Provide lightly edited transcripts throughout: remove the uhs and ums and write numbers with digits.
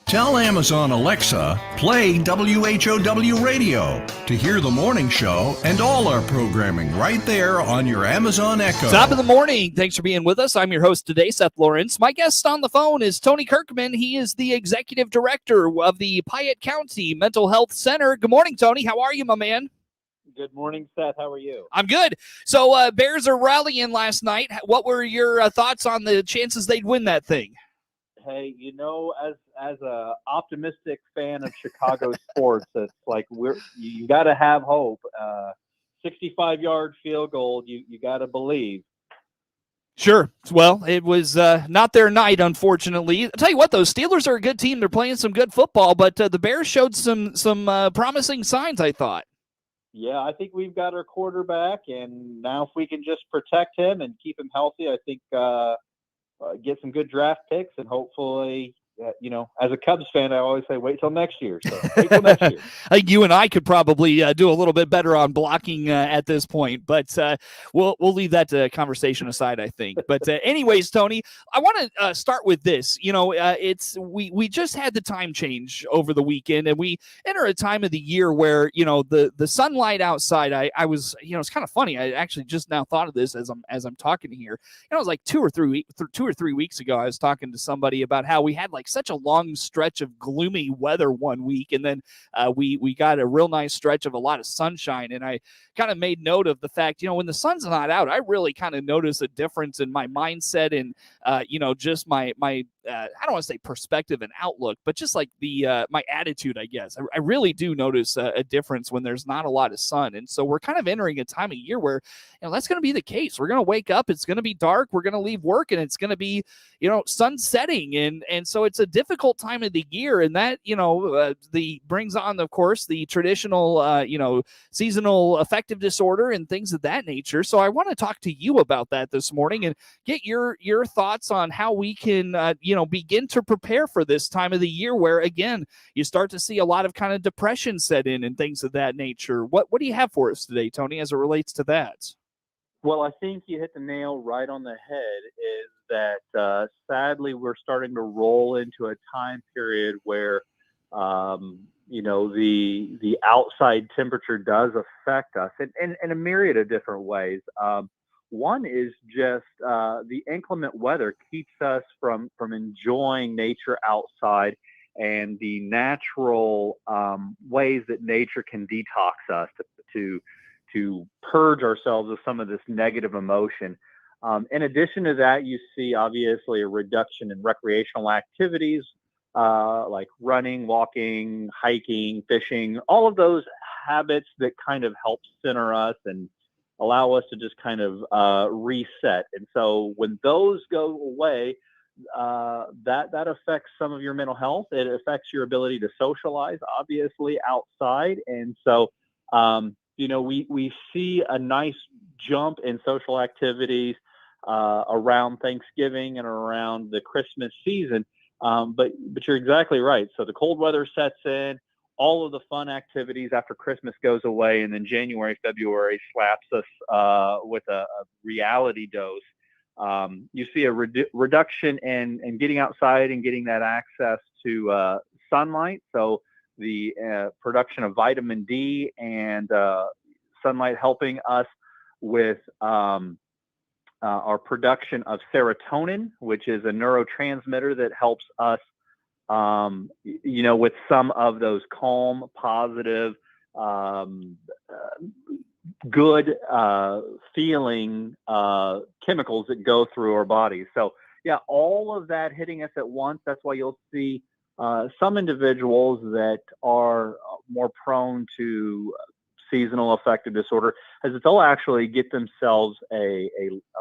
Tell Amazon Alexa, play WHOW Radio to hear the morning show and all our programming right there on your Amazon Echo. Top of the morning. Thanks for being with us. I'm your host today, Seth Lawrence. My guest on the phone is Tony Kirkman. He is the executive director of the Piatt County Mental Health Center. Good morning, Tony. How are you, my man? Good morning, Seth. How are you? I'm good. So Bears are rallying last night. What were your thoughts on the chances they'd win that thing? Hey, as a optimistic fan of Chicago sports, it's like you got to have hope. 65-yard field goal, you got to believe. Sure. Well, it was not their night, unfortunately. I'll tell you what, though, Steelers are a good team. They're playing some good football, but the Bears showed some promising signs, I thought. Yeah, I think we've got our quarterback, and now if we can just protect him and keep him healthy, I think get some good draft picks, and hopefully, as a Cubs fan, I always say, wait till next year. So wait till next year. I think you and I could probably do a little bit better on blocking at this point, but we'll leave that conversation aside, I think. But anyways, Tony, I want to start with this. We just had the time change over the weekend, and we enter a time of the year where the sunlight outside. I was it's kind of funny. I actually just now thought of this as I'm talking here. It was like 2 or 3 weeks ago. I was talking to somebody about how we had like such a long stretch of gloomy weather one week, and then we got a real nice stretch of a lot of sunshine. And I kind of made note of the fact, when the sun's not out, I really kind of notice a difference in my mindset and just my I don't want to say perspective and outlook, but just like the my attitude, I guess. I really do notice a difference when there's not a lot of sun. And so we're kind of entering a time of year where that's going to be the case. We're going to wake up, it's going to be dark, we're going to leave work, and it's going to be sun setting, and so it's a difficult time of the year. And that the brings on, of course, the traditional seasonal affective disorder and things of that nature. So I want to talk to you about that this morning and get your thoughts on how we can begin to prepare for this time of the year where, again, you start to see a lot of kind of depression set in and things of that nature. What do you have for us today, Tony, as it relates to that? Well, I think you hit the nail right on the head, is that sadly we're starting to roll into a time period where the outside temperature does affect us in a myriad of different ways. One is just the inclement weather keeps us from enjoying nature outside and the natural ways that nature can detox us to purge ourselves of some of this negative emotion. In addition to that, you see obviously a reduction in recreational activities like running, walking, hiking, fishing, all of those habits that kind of help center us and allow us to just kind of reset. And so when those go away, that affects some of your mental health. It affects your ability to socialize, obviously, outside. And so, we see a nice jump in social activities around Thanksgiving and around the Christmas season. But you're exactly right. So the cold weather sets in. All of the fun activities after Christmas goes away, and then January, February slaps us with a reality dose. You see a reduction in getting outside and getting that access to sunlight. So the production of vitamin D and sunlight helping us with our production of serotonin, which is a neurotransmitter that helps us with some of those calm, positive, good feeling chemicals that go through our bodies. So yeah, all of that hitting us at once. That's why you'll see some individuals that are more prone to seasonal affective disorder, is that they'll actually get themselves a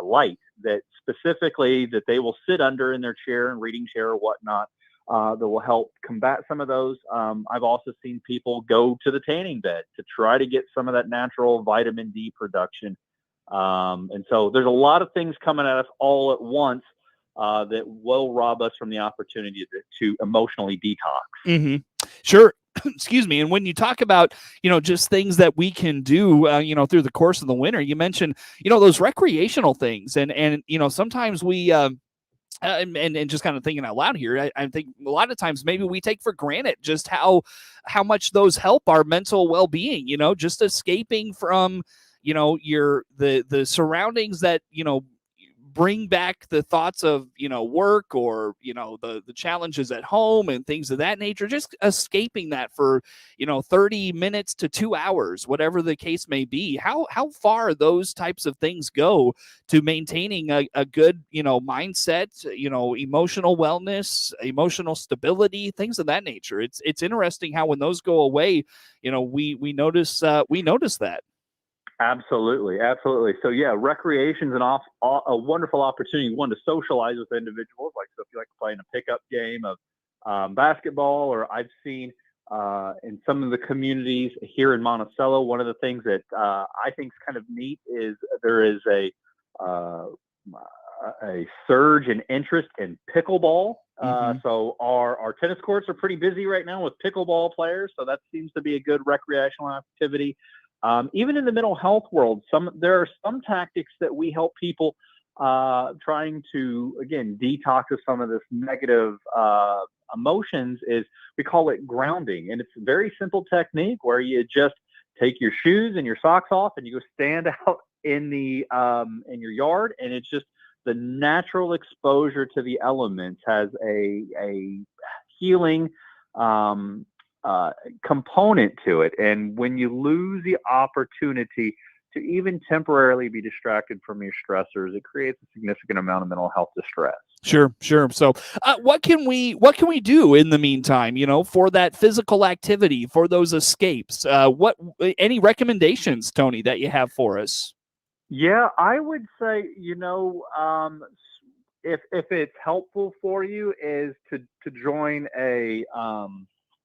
light that specifically that they will sit under in their chair and reading chair or whatnot. That will help combat some of those. I've also seen people go to the tanning bed to try to get some of that natural vitamin D production. And so there's a lot of things coming at us all at once that will rob us from the opportunity to emotionally detox. Mm-hmm. Sure. Excuse me. And when you talk about, just things that we can do, through the course of the winter, you mentioned, those recreational things. And sometimes we, and just kind of thinking out loud here, I think a lot of times maybe we take for granted just how much those help our mental well-being, just escaping from, the surroundings that, bring back the thoughts of, work or, the challenges at home and things of that nature, just escaping that for, 30 minutes to 2 hours, whatever the case may be. How far those types of things go to maintaining a good, mindset, emotional wellness, emotional stability, things of that nature. It's interesting how when those go away, we notice that. Absolutely, absolutely. So yeah, recreation's a wonderful opportunity. One, to socialize with individuals. Like, so if you like playing a pickup game of basketball, or I've seen in some of the communities here in Monticello, one of the things that I think is kind of neat is there is uh, a surge in interest in pickleball. So our tennis courts are pretty busy right now with pickleball players. So that seems to be a good recreational activity. Even in the mental health world, there are some tactics that we help people trying to, again, detox of some of this negative emotions. Is we call it grounding, and it's a very simple technique where you just take your shoes and your socks off, and you go stand out in in your yard, and it's just the natural exposure to the elements has a healing component to it. And when you lose the opportunity to even temporarily be distracted from your stressors, it creates a significant amount of mental health distress. Sure. So, what can we do in the meantime, for that physical activity, for those escapes? Any recommendations, Tony, that you have for us? Yeah, I would say, if it's helpful for you, is to join a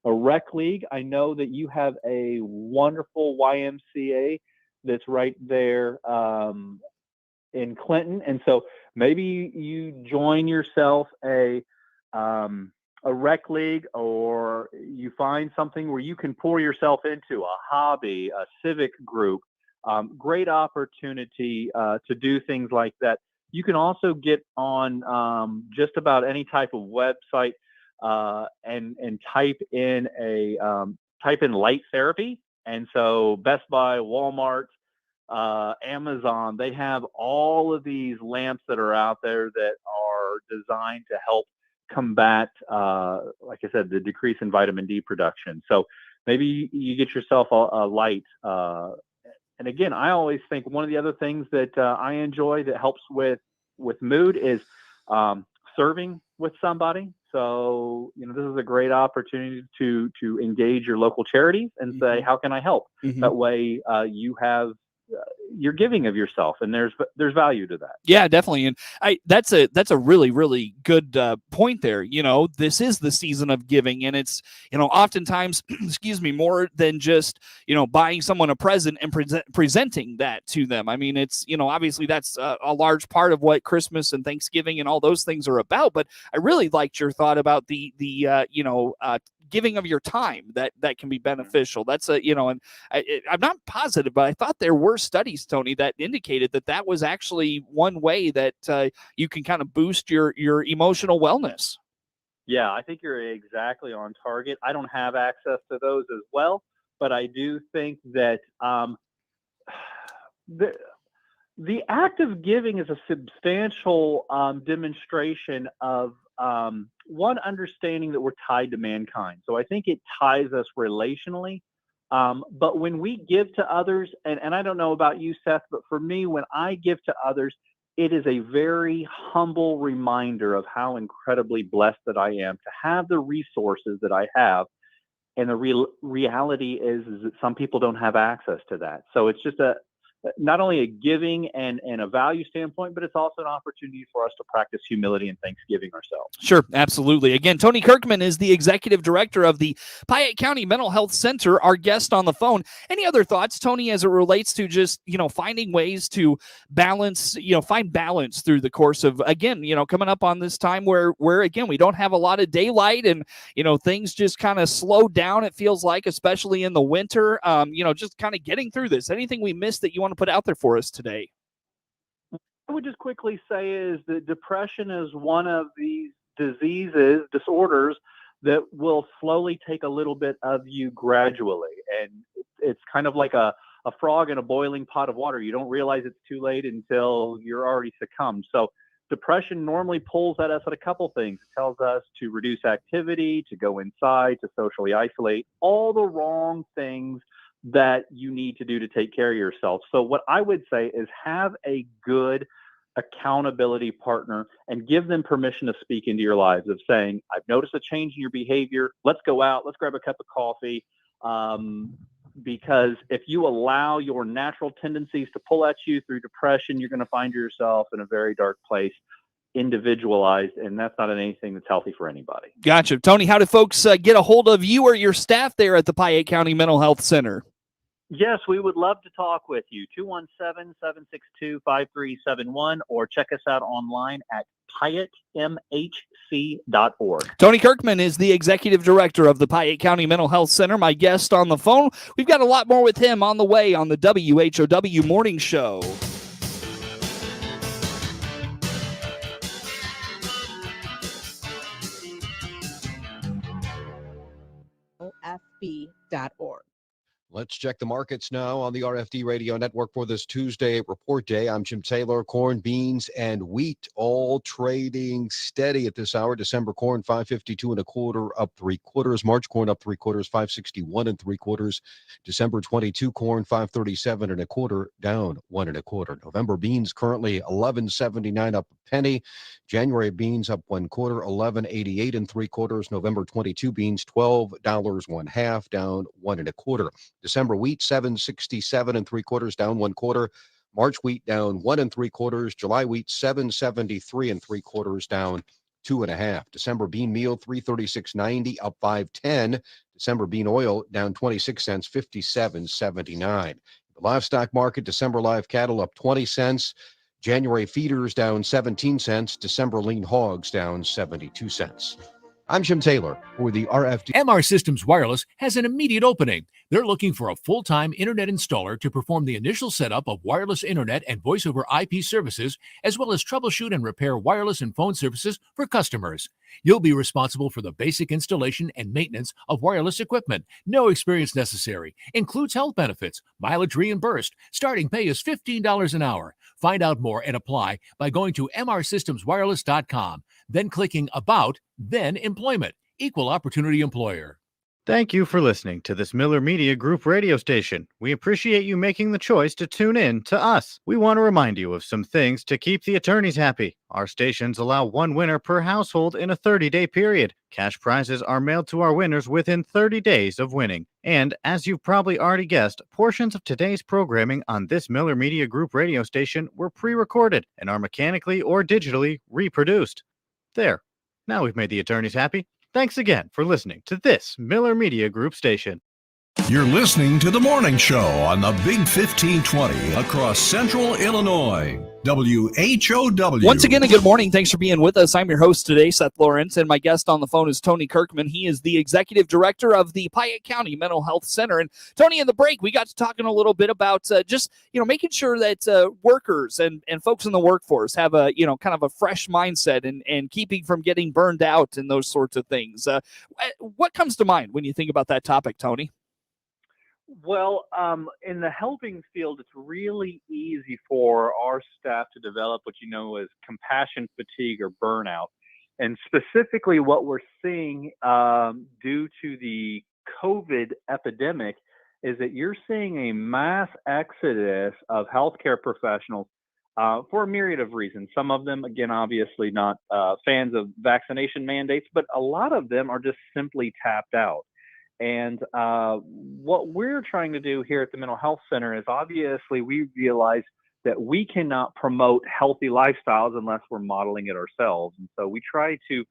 rec league. I know that you have a wonderful YMCA that's right there in Clinton, and so maybe you join yourself a rec league, or you find something where you can pour yourself into a hobby, a civic group. Great opportunity to do things like that. You can also get on just about any type of website and type in light therapy. And so Best Buy, Walmart, Amazon, they have all of these lamps that are out there that are designed to help combat, like I said, the decrease in vitamin D production. So maybe you get yourself a light. And again, I always think one of the other things that I enjoy that helps with mood is serving with somebody. So, this is a great opportunity to engage your local charities and say, how can I help? That way you're giving of yourself, and there's value to that. Yeah, definitely. And that's a really, really good point there. This is the season of giving, and it's, oftentimes, excuse me, more than just, buying someone a present and presenting that to them. I mean, it's, obviously that's a large part of what Christmas and Thanksgiving and all those things are about. But I really liked your thought about the giving of your time that can be beneficial. That's and I'm not positive, but I thought there were studies, Tony, that indicated that was actually one way that you can kind of boost your emotional wellness. Yeah, I think you're exactly on target. I don't have access to those as well, but I do think that the act of giving is a substantial demonstration of one, understanding that we're tied to mankind. So I think it ties us relationally. But when we give to others, and I don't know about you, Seth, but for me, when I give to others, it is a very humble reminder of how incredibly blessed that I am to have the resources that I have. And the reality is that some people don't have access to that. So it's just not only a giving and a value standpoint, but it's also an opportunity for us to practice humility and thanksgiving ourselves. Sure, absolutely. Again, Tony Kirkman is the executive director of the Piatt County Mental Health Center, our guest on the phone. Any other thoughts, Tony, as it relates to just, finding ways to balance, find balance through the course of, again, coming up on this time where again, we don't have a lot of daylight and, things just kind of slow down, it feels like, especially in the winter, just kind of getting through this. Anything we missed that you want to put out there for us today? I would just quickly say is that depression is one of these disorders that will slowly take a little bit of you gradually. And it's kind of like a frog in a boiling pot of water. You don't realize it's too late until you're already succumbed. So depression normally pulls at us at a couple things. It tells us to reduce activity, to go inside, to socially isolate, all the wrong things that you need to do to take care of yourself. So what I would say is have a good accountability partner and give them permission to speak into your lives of saying, I've noticed a change in your behavior. Let's go out. Let's grab a cup of coffee. Because if you allow your natural tendencies to pull at you through depression, you're going to find yourself in a very dark place, individualized, and that's not anything that's healthy for anybody. Gotcha. Tony, how do folks get a hold of you or your staff there at the Piatt County Mental Health Center? Yes, we would love to talk with you. 217-762-5371, or check us out online at PiattMHC.org. Tony Kirkman is the executive director of the Piatt County Mental Health Center, my guest on the phone. We've got a lot more with him on the way on the WHOW Morning Show. FB.org. Let's check the markets now on the RFD Radio Network for this Tuesday report day. I'm Jim Taylor. Corn, beans, and wheat all trading steady at this hour. December corn 552 1/4, up 3/4. March corn up 3/4, 561 3/4. December 22 corn 537 1/4, down 1 1/4. November beans currently 11.79, up a penny. January beans up 1/4, 11.88 3/4. November 22 beans $12 1/2, down 1 1/4. December wheat, 767 3/4, down 1/4. March wheat down 1 3/4. July wheat, 773 3/4, down 2 1/2. December bean meal, 336.90, up 5.10. December bean oil down 26 cents, 57.79. The livestock market, December live cattle up 20 cents. January feeders down 17 cents. December lean hogs down 72 cents. I'm Jim Taylor for the RFD. MR Systems Wireless has an immediate opening. They're looking for a full-time internet installer to perform the initial setup of wireless internet and voice over IP services, as well as troubleshoot and repair wireless and phone services for customers. You'll be responsible for the basic installation and maintenance of wireless equipment. No experience necessary. Includes health benefits, mileage reimbursed. Starting pay is $15 an hour. Find out more and apply by going to mrsystemswireless.com, then clicking About, then Employment. Equal Opportunity Employer. Thank you for listening to this Miller Media Group radio station. We appreciate you making the choice to tune in to us. We want to remind you of some things to keep the attorneys happy. Our stations allow one winner per household in a 30-day period. Cash prizes are mailed to our winners within 30 days of winning. And as you've probably already guessed, portions of today's programming on this Miller Media Group radio station were pre-recorded and are mechanically or digitally reproduced. There. Now we've made the attorneys happy. Thanks again for listening to this Miller Media Group station. You're listening to The Morning Show on the Big 1520 across Central Illinois. WHOW. Once again, a good morning. Thanks for being with us. I'm your host today, Seth Lawrence, and my guest on the phone is Tony Kirkman. He is the executive director of the Piatt County Mental Health Center. And Tony, in the break, we got to talking a little bit about just, making sure that workers and folks in the workforce have a, kind of a fresh mindset and keeping from getting burned out and those sorts of things. What comes to mind when you think about that topic, Tony? Well, in the helping field, it's really easy for our staff to develop what you know as compassion fatigue or burnout. And specifically what we're seeing due to the COVID epidemic is that you're seeing a mass exodus of healthcare professionals for a myriad of reasons. Some of them, again, obviously not fans of vaccination mandates, but a lot of them are just simply tapped out. And what we're trying to do here at the Mental Health Center is obviously we realize that we cannot promote healthy lifestyles unless we're modeling it ourselves. And so we try to,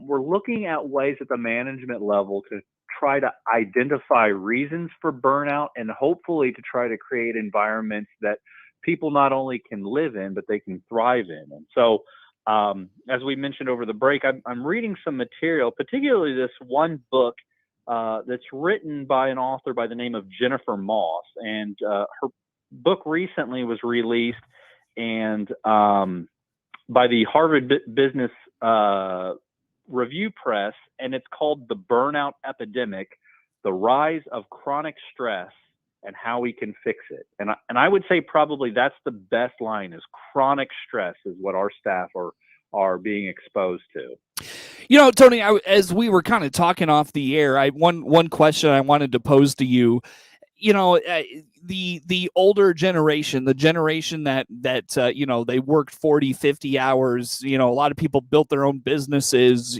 we're looking at ways at the management level to try to identify reasons for burnout and hopefully to try to create environments that people not only can live in, but they can thrive in. And so as we mentioned over the break, I'm reading some material, particularly this one book that's written by an author by the name of Jennifer Moss. And her book recently was released and by the Harvard Business Review Press, and it's called The Burnout Epidemic: The Rise of Chronic Stress and How We Can Fix It. And I would say probably that's the best line, is chronic stress is what our staff are being exposed to. Tony, as we were kind of talking off the air, one question I wanted to pose to you. The older generation, the generation that they worked 40, 50 hours, a lot of people built their own businesses,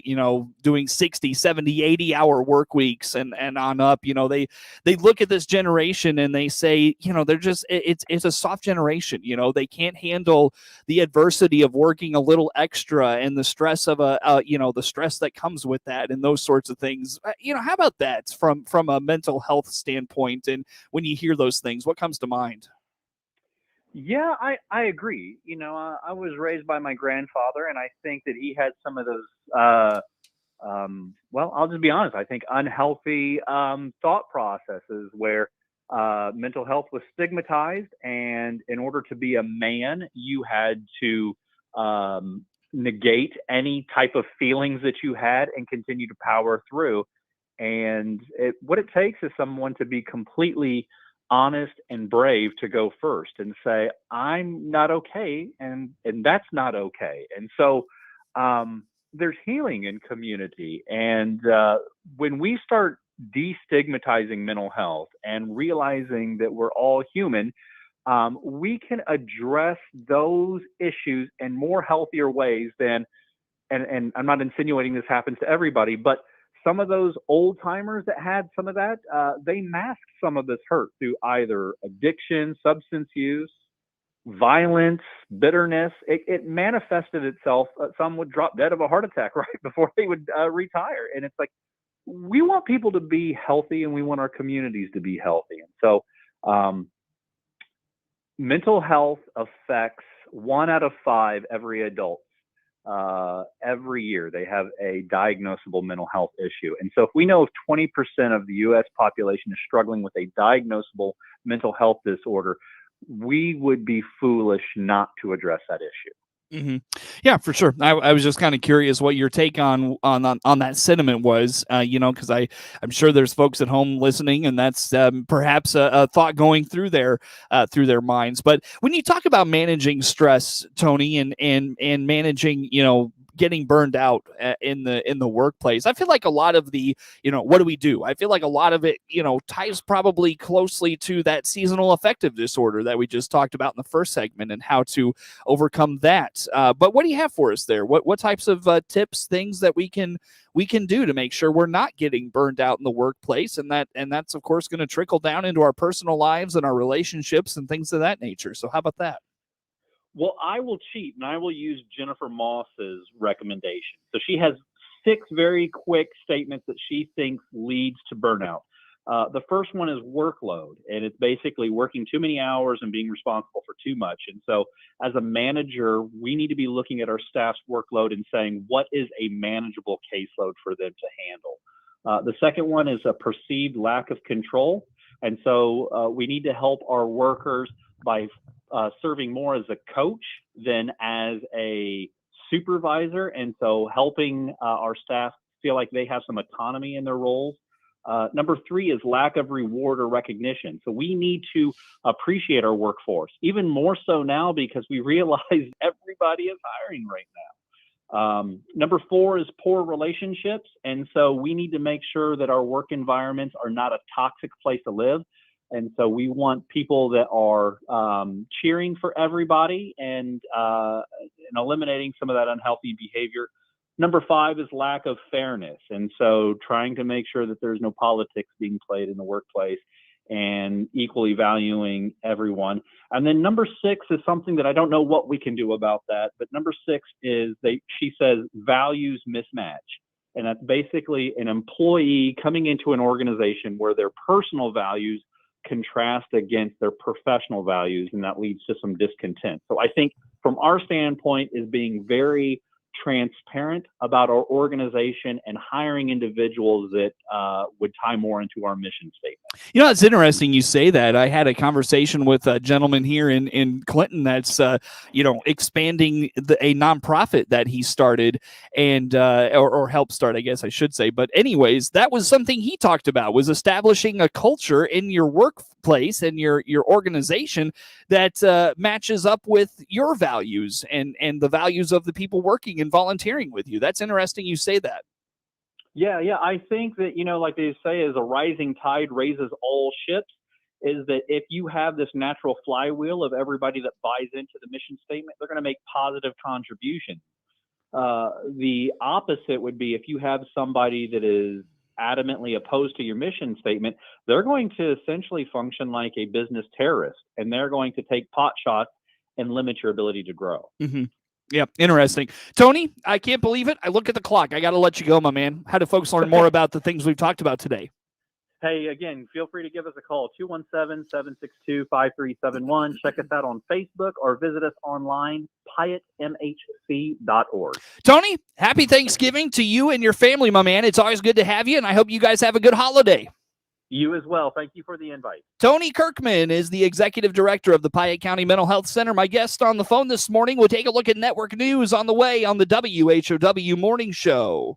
doing 60, 70, 80 hour work weeks and on up. They look at this generation and they say, they're just, it's a soft generation. They can't handle the adversity of working a little extra and the stress of the stress that comes with that and those sorts of things. How about that from a mental health standpoint? And when you hear those things, what comes to mind? Yeah, I agree. I was raised by my grandfather, and I think that he had some of those, well, I'll just be honest, I think unhealthy thought processes where mental health was stigmatized, and in order to be a man, you had to negate any type of feelings that you had and continue to power through. And what it takes is someone to be completely honest and brave to go first and say, I'm not okay, and that's not okay. And so there's healing in community. And when we start destigmatizing mental health and realizing that we're all human, we can address those issues in more healthier ways than, and I'm not insinuating this happens to everybody, but some of those old timers that had some of that, they masked some of this hurt through either addiction, substance use, violence, bitterness. It manifested itself. Some would drop dead of a heart attack right before they would retire. And it's like, we want people to be healthy and we want our communities to be healthy. And so mental health affects 1 out of 5 every adult. Every year they have a diagnosable mental health issue. And so if we know if 20% of the U.S. population is struggling with a diagnosable mental health disorder, we would be foolish not to address that issue. Mm-hmm. Yeah, for sure. I was just kind of curious what your take on that sentiment was, because I'm sure there's folks at home listening, and that's perhaps a thought going through their minds. But when you talk about managing stress, Tony, and managing, getting burned out in the workplace, I feel like a lot of the, what do we do? I feel like a lot of it, ties probably closely to that seasonal affective disorder that we just talked about in the first segment and how to overcome that. But what do you have for us there? What types of tips, things that we can do to make sure we're not getting burned out in the workplace, and that's of course going to trickle down into our personal lives and our relationships and things of that nature. So how about that? Well, I will cheat and I will use Jennifer Moss's recommendation. So she has 6 very quick statements that she thinks leads to burnout. The first one is workload, and it's basically working too many hours and being responsible for too much. And so as a manager, we need to be looking at our staff's workload and saying, what is a manageable caseload for them to handle? The second one is a perceived lack of control. And so we need to help our workers by serving more as a coach than as a supervisor. And so helping our staff feel like they have some autonomy in their roles. Number 3 is lack of reward or recognition. So we need to appreciate our workforce, even more so now because we realize everybody is hiring right now. Number 4 is poor relationships. And so we need to make sure that our work environments are not a toxic place to live. And so we want people that are cheering for everybody and eliminating some of that unhealthy behavior. Number 5 is lack of fairness. And so trying to make sure that there's no politics being played in the workplace and equally valuing everyone. And then number 6 is something that I don't know what we can do about that. But number 6 is she says values mismatch. And that's basically an employee coming into an organization where their personal values contrast against their professional values, and that leads to some discontent. So I think from our standpoint is being very transparent about our organization and hiring individuals that would tie more into our mission statement. You know, it's interesting you say that. I had a conversation with a gentleman here in Clinton that's, expanding a nonprofit that he started and or helped start, I guess I should say. But anyways, that was something he talked about, was establishing a culture in your workplace and your organization that matches up with your values and the values of the people working and volunteering with you. That's interesting you say that. Yeah. I think that, like they say, is a rising tide raises all ships, is that if you have this natural flywheel of everybody that buys into the mission statement, they're going to make positive contributions. The opposite would be if you have somebody that is adamantly opposed to your mission statement, they're going to essentially function like a business terrorist, and they're going to take pot shots and limit your ability to grow. Mm-hmm. Yeah, interesting. Tony, I can't believe it. I look at the clock. I got to let you go, my man. How do folks learn more about the things we've talked about today? Hey, again, feel free to give us a call, 217-762-5371. Check us out on Facebook or visit us online, piattmhc.org. Tony, happy Thanksgiving to you and your family, my man. It's always good to have you, and I hope you guys have a good holiday. You as well. Thank you for the invite. Tony Kirkman is the executive director of the Piatt County Mental Health Center. My guest on the phone this morning. We'll take a look at network news on the way on the WHOW Morning Show.